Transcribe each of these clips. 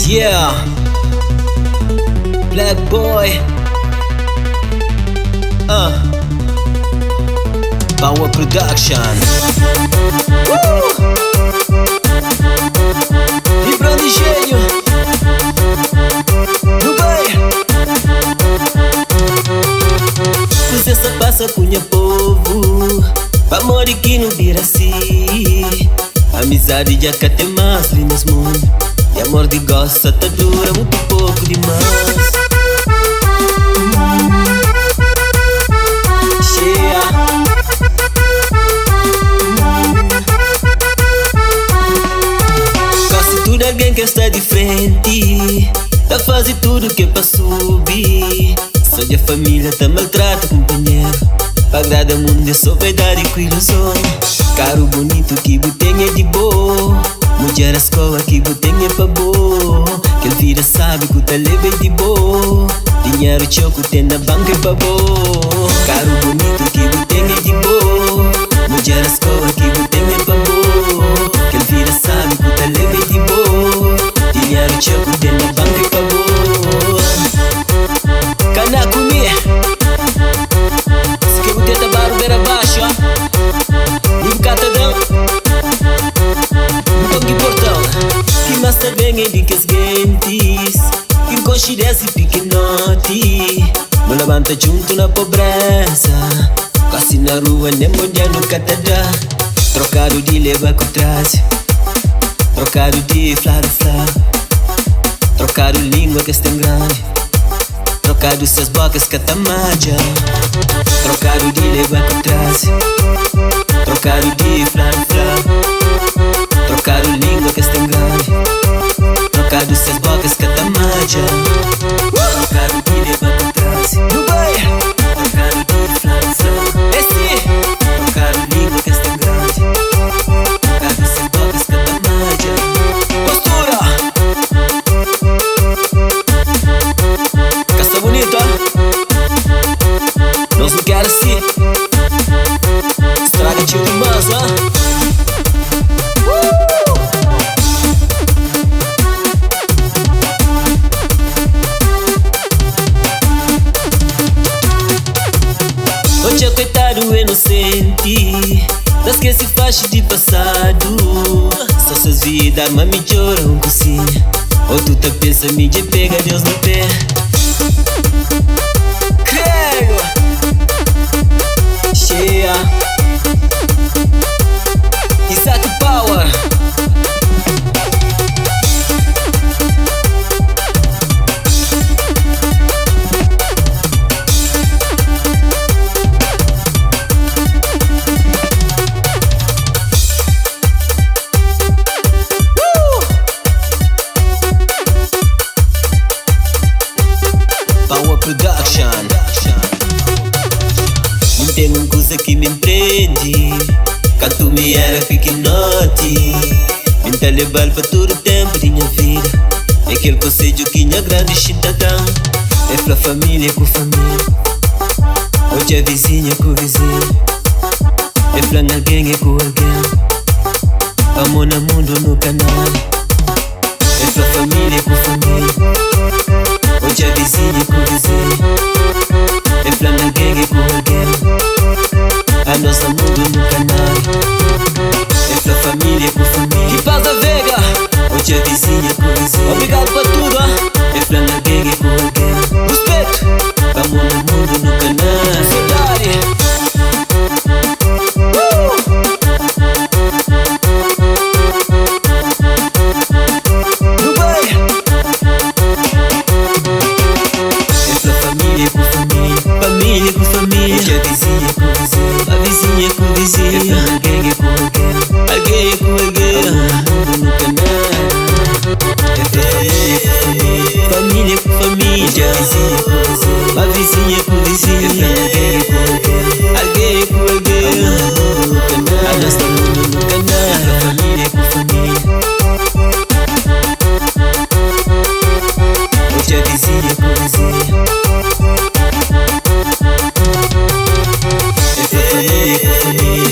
Yeah, Black Boy. Power Production. Vibra de gênio. Dubai. Presença passa cunha povo. Amor que não vira assim. Amizade já que tem mais lindas mundo. E amor de gosta tá dura muito pouco demais. Cheia. Quase tudo alguém que está de frente. Tá fazendo tudo que é pra subir. Só de família tá maltrata companheiro. Pra agradar o mundo é só verdade com ilusão. Caro bonito que botem é de boa. Mulher a escola que botem é pra boa. Quem vira sabe que o talebe é de boa. Dinheiro choco tem na banca é pra boa. Caro bonito que botem é de boa. Mulher a escola que botem é pra boa. Quem vira sabe que o talebe é de boa. Dinheiro choco tem na banca é pra boa. Cana comigo. Se que botem tá barro ver abaixo, Nico catadão. Mas também é de que as gentes que considera-se pequenote. Não levanta junto na pobreza. Quase na rua nem mulher nunca te dá. Trocado de leva com trás. Trocado de flaro. Trocado língua que está grande. Trocado suas bocas que tá maja. Trocado de leva com trás. Trocado de flaro. Trocado língua que está grande. Trocado suas bocas que tá maja. Trocado de leva pra trás. Dubai. Trocado de flaro. Esse. Trocado língua que está grande. Trocado suas bocas que tá maja. Postura. Casta bonita. Nós não quer assim. Estraga tio de massa. Hoje coitado inocente das que se faz de passado. Só suas vidas, mas me choram um cocinha. Ou tu tá pensa, me de pega Deus no pé. Creio. Cheia. Isaac Power. Power Production. Não tem uma coisa que me empreende. Quando me era pequenote, me tá levando pra todo o tempo de minha vida. É aquele conselho que minha grande cidadão. É pra família com família. Hoje é vizinha com vizinha. É pra alguém é com alguém. Amor no mundo no canal. É pra família com família. Hoje é vizinha com vizinha. É pra alguém é com alguém. A nossa mundo no canal. É pra família com família. Que passa Vega. Hoje é vizinha com vizinha. Obrigado por tudo, É pra alguém é com alguém. Respeito. Amor no mundo no canal. Saudade. Família com família. Hoje é vizinha com vizinha. A vizinha com vizinha. Alguém é com alguém. Alguém é com alguém. Amor no canal. É família com família. Hoje é vizinha com vizinha. A vizinha com vizinha. Alguém é com alguém. Alguém é com alguém. Amor no canal. A nossa mundo no canal. Família com família. Hoje é vizinha com vizinha. Família com família.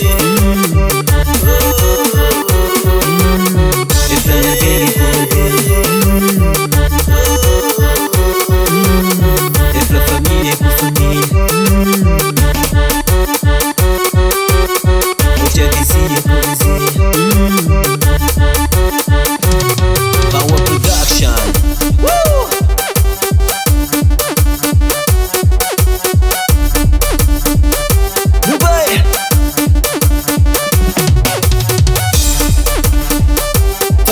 If I never get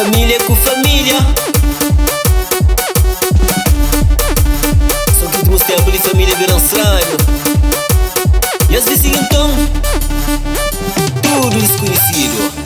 família com família. Só que últimos tempos de família viram estranho. E às vezes então tudo desconhecido.